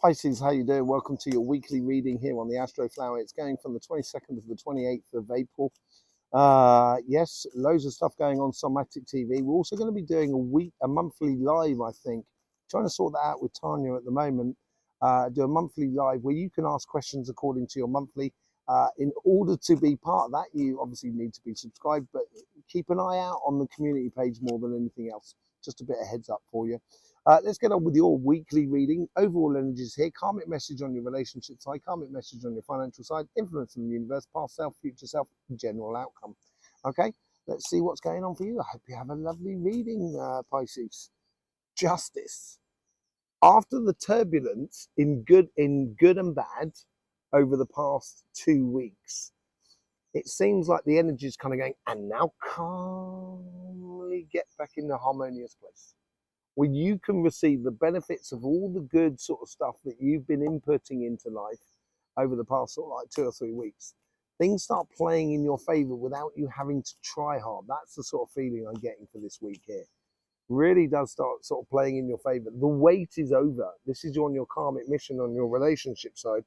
Pisces, how you doing? Welcome to your weekly reading here on the Astroflower. It's going from the 22nd to the 28th of April. Yes, loads of stuff going on Somatic TV. We're also going to be doing a monthly live, I think. Trying to sort that out with Tanya at the moment. Do a monthly live where you can ask questions according to your monthly. In order to be part of that, you obviously need to be subscribed, but keep an eye out on the community page more than anything else. Just a bit of heads up for you. Let's get on with your weekly reading. Overall energies here. Karmic message on your relationship side. Karmic message on your financial side. Influence in the universe. Past self, future self. General outcome. Okay, let's see what's going on for you. I hope you have a lovely reading, Pisces. Justice. After the turbulence in good and bad over the past 2 weeks, it seems like the energy is kind of going, and now calmly get back in the harmonious place where you can receive the benefits of all the good sort of stuff that you've been inputting into life over the past sort of like 2 or 3 weeks. Things start playing in your favor without you having to try hard. That's the sort of feeling I'm getting for this week here. Really does start sort of playing in your favor. The wait is over. This is on your karmic mission on your relationship side.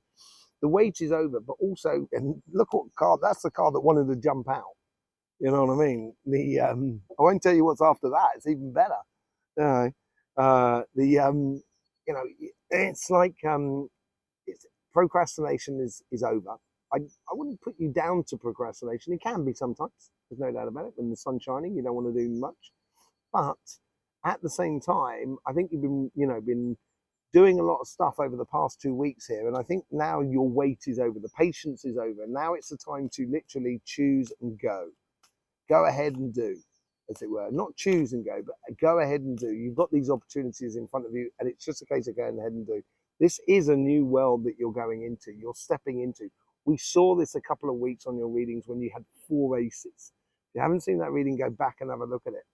The wait is over, but also, and look what card, that's the card that wanted to jump out. You know what I mean? I won't tell you what's after that. It's even better. It's like procrastination is over. I wouldn't put you down to procrastination. It can be sometimes. There's no doubt about it. When the sun's shining, you don't want to do much. But at the same time, I think you've been doing a lot of stuff over the past 2 weeks here, and I think now your wait is over. The patience is over. Now it's the time to literally choose and go. Go ahead and do, as it were. Not choose and go, but go ahead and do. You've got these opportunities in front of you, and it's just a case of going ahead and do. This is a new world that you're going into, you're stepping into. We saw this a couple of weeks on your readings when you had 4 aces. If you haven't seen that reading, go back and have a look at it.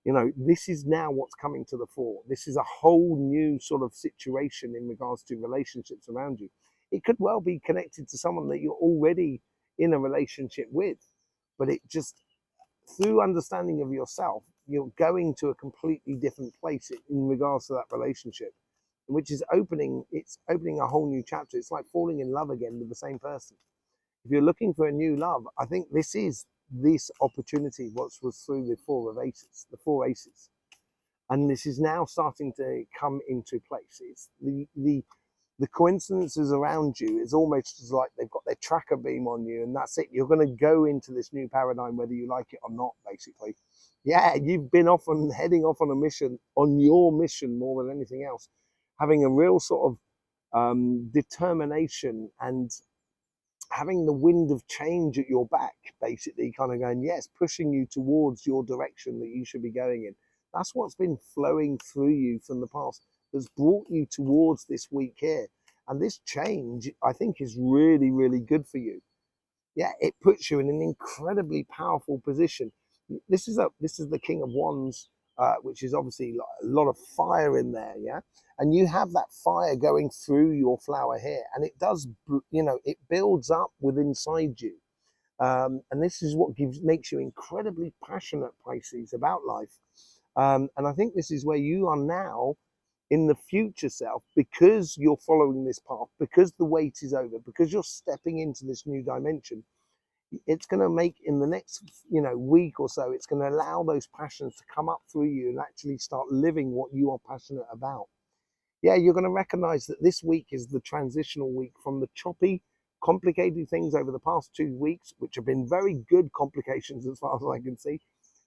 You know, this is now what's coming to the fore. This is a whole new sort of situation in regards to relationships around you. It could well be connected to someone that you're already in a relationship with, but it just, through understanding of yourself, you're going to a completely different place in regards to that relationship, which is opening a whole new chapter. It's like falling in love again with the same person. If you're looking for a new love, I think this opportunity was through the 4 aces. And this is now starting to come into place. It's the coincidences around you is almost as like they've got their tracker beam on you, and that's it. You're going to go into this new paradigm whether you like it or not, basically. Yeah, you've been heading off on a mission, on your mission more than anything else, having a real sort of determination and having the wind of change at your back, basically, kind of going, yes, pushing you towards your direction that you should be going in. That's what's been flowing through you from the past, that's brought you towards this week here. And this change, I think, is really, really good for you. Yeah, it puts you in an incredibly powerful position. This is the King of Wands, which is obviously a lot of fire in there, yeah? And you have that fire going through your flower here, and it does, it builds up within inside you. And this is what makes you incredibly passionate, Pisces, about life. And I think this is where you are now in the future self, because you're following this path, because the wait is over, because you're stepping into this new dimension. It's going to make, in the next week or so, it's going to allow those passions to come up through you and actually start living what you are passionate about. Yeah, you're going to recognize that this week is the transitional week from the choppy, complicated things over the past 2 weeks, which have been very good complications as far as I can see,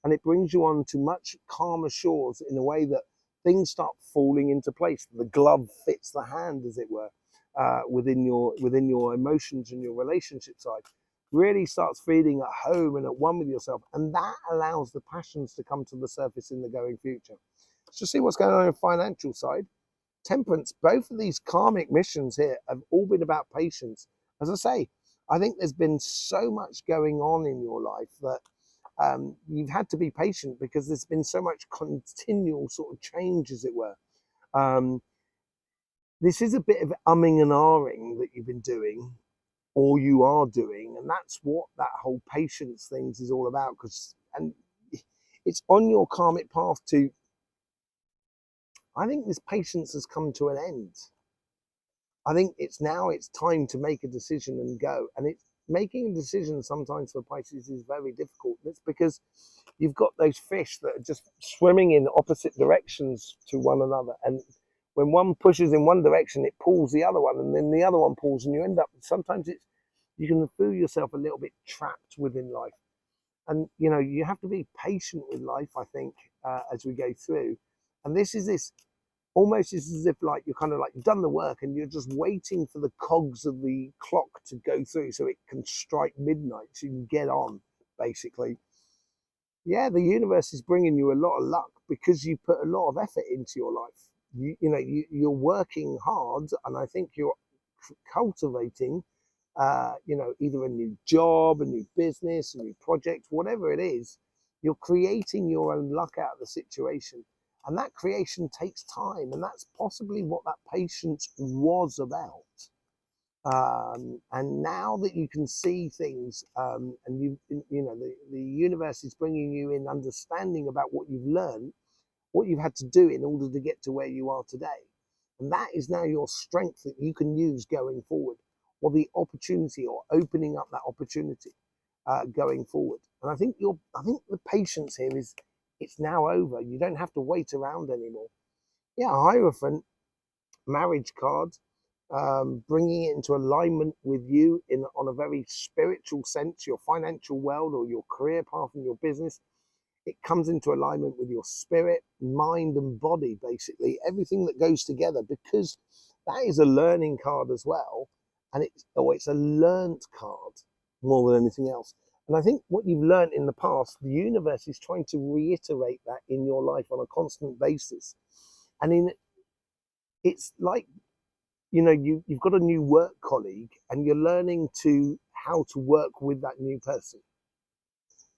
and it brings you on to much calmer shores in a way that things start falling into place. The glove fits the hand, as it were, within your emotions and your relationship side. Really starts feeling at home and at one with yourself, and that allows the passions to come to the surface in the going future. Let's just see what's going on the financial side. Temperance. Both of these karmic missions here have all been about patience. As I say, I think there's been so much going on in your life that you've had to be patient, because there's been so much continual sort of change, as it were. This is a bit of umming and ahhing that you've been doing, or you are doing, and that's what that whole patience things is all about. And it's on your karmic path to, I think this patience has come to an end. I think it's time to make a decision and go. And it's making a decision sometimes for Pisces is very difficult. It's because you've got those fish that are just swimming in opposite directions to one another. And when one pushes in one direction, it pulls the other one, and then the other one pulls, and you end up, sometimes you can feel yourself a little bit trapped within life. And, you have to be patient with life, I think, as we go through. And this almost is as if like you're kind of like done the work and you're just waiting for the cogs of the clock to go through so it can strike midnight so you can get on, basically. Yeah, the universe is bringing you a lot of luck because you put a lot of effort into your life. You're working hard, and I think you're cultivating either a new job, a new business, a new project, whatever it is. You're creating your own luck out of the situation. And that creation takes time, and that's possibly what that patience was about. And now that you can see things, and the universe is bringing you in understanding about what you've learned, what you've had to do in order to get to where you are today. And that is now your strength that you can use going forward, or the opportunity, or opening up that opportunity going forward. And I think the patience here is, it's now over. You don't have to wait around anymore. Yeah, Hierophant, marriage card, bringing it into alignment with you on a very spiritual sense, your financial world or your career path and your business. It comes into alignment with your spirit, mind, and body, basically everything that goes together, because that is a learning card as well, and it's a learnt card more than anything else. And I think what you've learned in the past, the universe is trying to reiterate that in your life on a constant basis. And it's like, you've got a new work colleague, and you're learning how to work with that new person.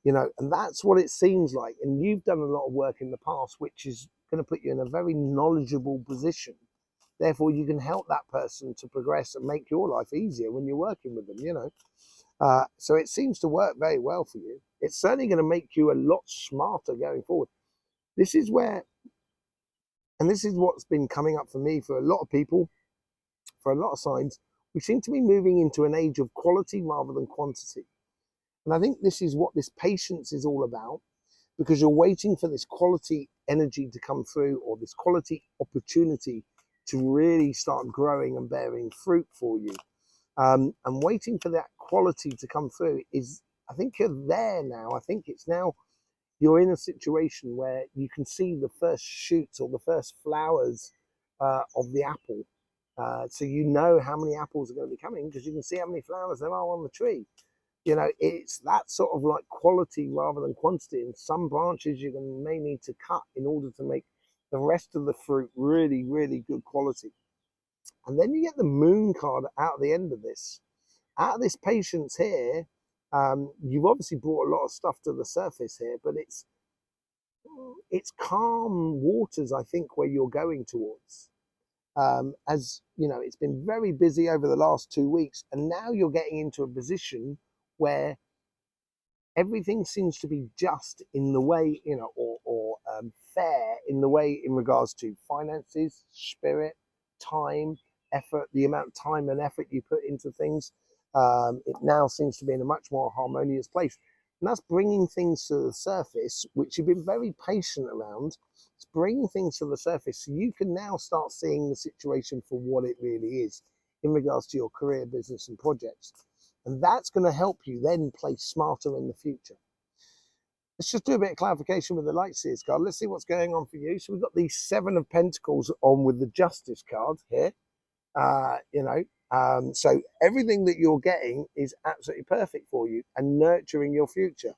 And that's what it seems like. And you've done a lot of work in the past, which is going to put you in a very knowledgeable position. Therefore, you can help that person to progress and make your life easier when you're working with them, So it seems to work very well for you. It's certainly going to make you a lot smarter going forward. This is what's been coming up for me, for a lot of people, for a lot of signs. We seem to be moving into an age of quality rather than quantity. And I think this is what this patience is all about, because you're waiting for this quality energy to come through, or this quality opportunity to really start growing and bearing fruit for you. And waiting for that quality to come through is, I think you're there now. I think it's now you're in a situation where you can see the first shoots or the first flowers of the apple. So you know how many apples are going to be coming because you can see how many flowers there are on the tree. It's that sort of like quality rather than quantity. And some branches you may need to cut in order to make the rest of the fruit really, really good quality. And then you get the moon card out at the end of this. Out of this patience here, you've obviously brought a lot of stuff to the surface here, but it's calm waters, I think, where you're going towards. As you know, it's been very busy over the last 2 weeks, and now you're getting into a position where everything seems to be just in the way, or fair in the way in regards to finances, spirit, time, effort, the amount of time and effort you put into things. It now seems to be in a much more harmonious place. And that's bringing things to the surface, which you've been very patient around. It's bringing things to the surface so you can now start seeing the situation for what it really is in regards to your career, business, and projects. And that's going to help you then play smarter in the future. Let's just do a bit of clarification with the Light Seers card. Let's see what's going on for you. So we've got the Seven of Pentacles on with the Justice card here. So everything that you're getting is absolutely perfect for you and nurturing your future.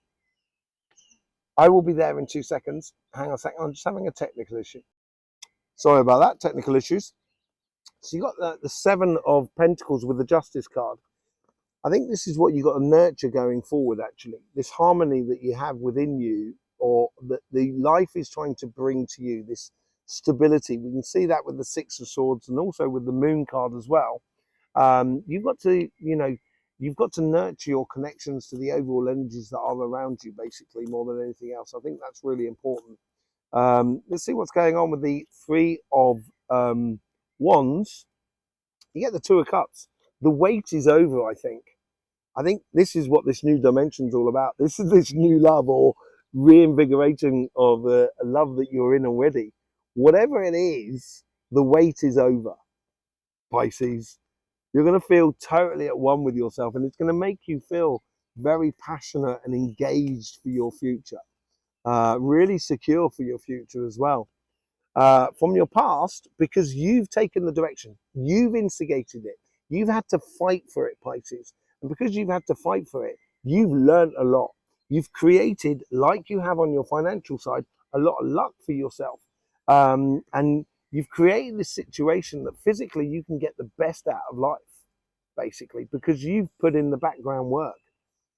I will be there in 2 seconds. Hang on a second. I'm just having a technical issue. Sorry about that. Technical issues. So you got the Seven of Pentacles with the Justice card. I think this is what you've got to nurture going forward, actually. This harmony that you have within you, or that the life is trying to bring to you, this stability. We can see that with the Six of Swords and also with the Moon card as well. You've got to nurture your connections to the overall energies that are around you, basically, more than anything else. I think that's really important. Let's see what's going on with the Three of Wands. You get the Two of Cups. The wait is over, I think. I think this is what this new dimension's all about. This is this new love or reinvigorating of a love that you're in already. Whatever it is, the wait is over, Pisces. You're going to feel totally at one with yourself, and it's going to make you feel very passionate and engaged for your future, really secure for your future as well. From your past, because you've taken the direction, you've instigated it, you've had to fight for it, Pisces. And because you've had to fight for it, you've learned a lot. You've created, like you have on your financial side, a lot of luck for yourself. And you've created this situation that physically you can get the best out of life, basically, because you've put in the background work.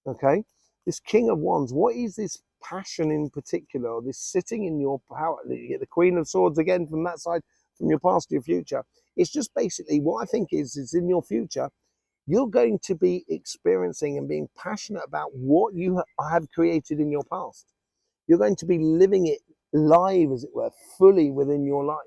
Okay? This King of Wands, what is this passion in particular, or this sitting in your power? You get the Queen of Swords again from that side, from your past to your future. It's just basically what I think is in your future, you're going to be experiencing and being passionate about what you have created in your past. You're going to be living it live, as it were, fully within your life.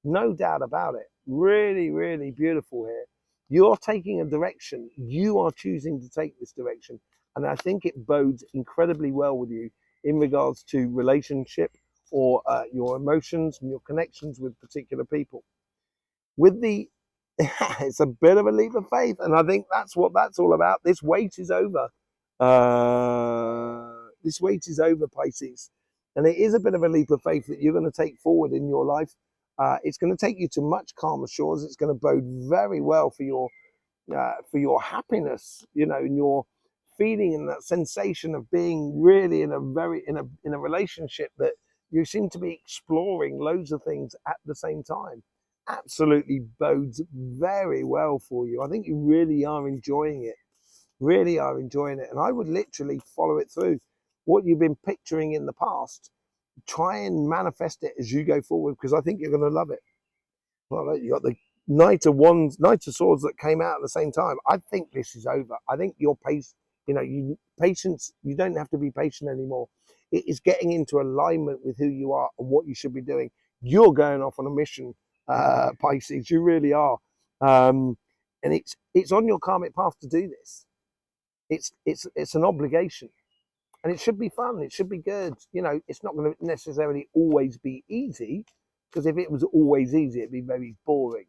No doubt about it. Really, really beautiful here. You're taking a direction. You are choosing to take this direction. And I think it bodes incredibly well with you in regards to relationship or your emotions and your connections with particular people. With the, it's a bit of a leap of faith. And I think that's what that's all about. This wait is over. This wait is over, Pisces. And it is a bit of a leap of faith that you're going to take forward in your life. It's going to take you to much calmer shores. It's going to bode very well for your happiness, you know, and your feeling and that sensation of being really in a relationship that you seem to be exploring loads of things at the same time. Absolutely bodes very well for you. I think you really are enjoying it. Really are enjoying it. And I would literally follow it through. What you've been picturing in the past, try and manifest it as you go forward, because I think you're going to love it. Well, you got the Knight of Wands, Knight of Swords that came out at the same time. I think this is over. I think your pace, patience, you don't have to be patient anymore. It is getting into alignment with who you are and what you should be doing. You're going off on a mission, Pisces. You really are. And it's on your karmic path to do this. It's an obligation. And it should be fun. It should be good. You know, it's not going to necessarily always be easy, because if it was always easy, it'd be very boring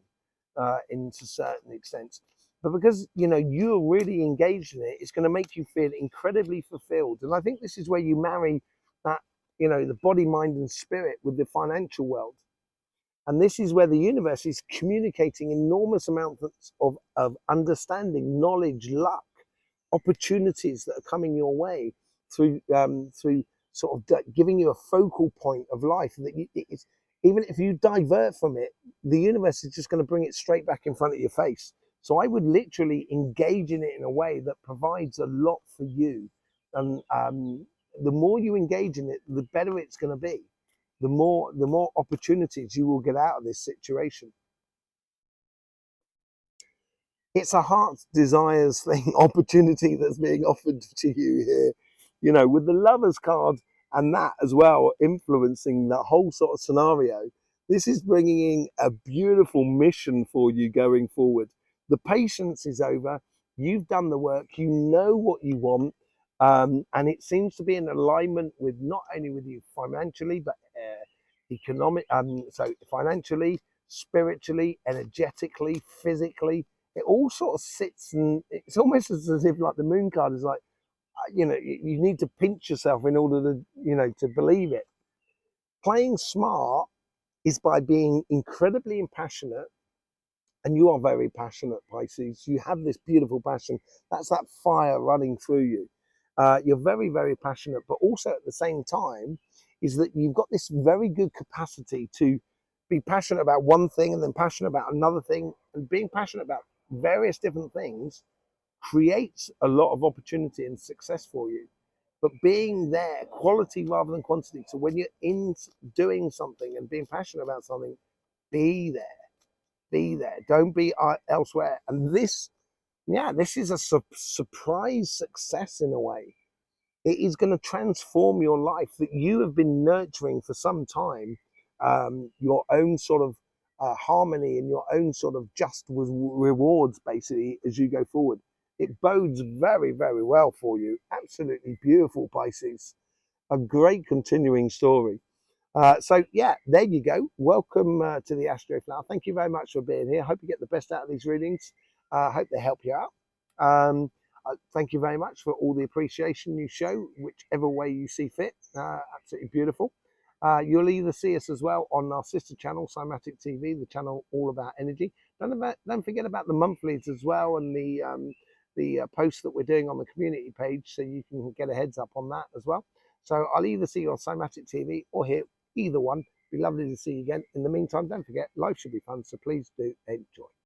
into a certain extent. But because, you're really engaged in it, it's going to make you feel incredibly fulfilled. And I think this is where you marry that, the body, mind, and spirit with the financial world. And this is where the universe is communicating enormous amounts of understanding, knowledge, luck, opportunities that are coming your way through sort of giving you a focal point of life that even if you divert from it, the universe is just going to bring it straight back in front of your face. So I would literally engage in it in a way that provides a lot for you. And the more you engage in it, the better it's going to be. The more opportunities you will get out of this situation. It's a heart's desires thing, opportunity that's being offered to you here, with the Lovers card and that as well influencing that whole sort of scenario. This is bringing in a beautiful mission for you going forward. The patience is over. You've done the work. You know what you want, and it seems to be in alignment with not only with you financially, but economic. So financially, spiritually, energetically, physically. It all sort of sits, and it's almost as if like the Moon card is like, you need to pinch yourself in order to, to believe it. Playing smart is by being incredibly passionate, and you are very passionate, Pisces. You have this beautiful passion. That's that fire running through you. You're very, very passionate, but also at the same time is that you've got this very good capacity to be passionate about one thing and then passionate about another thing, and being passionate about various different things creates a lot of opportunity and success for you. But being there, quality rather than quantity. So when you're in doing something and being passionate about something, be there. Be there. Don't be elsewhere. And this is a surprise success in a way. It is going to transform your life that you have been nurturing for some time. Your own sort of harmony and your own sort of just rewards basically as you go forward. It bodes very, very well for you. Absolutely beautiful, Pisces. A great continuing story. So yeah, there you go. Welcome to the Astroflower. Thank you very much for being here. Hope you get the best out of these readings. Hope they help you out. Thank you very much for all the appreciation you show, whichever way you see fit. Absolutely beautiful. You'll either see us as well on our sister channel, Cymatic TV, the channel all about energy. Don't forget about the monthlies as well, and the posts that we're doing on the community page, so you can get a heads up on that as well. So I'll either see you on Cymatic TV or here, either one. Be lovely to see you again. In the meantime, don't forget, life should be fun, so please do enjoy.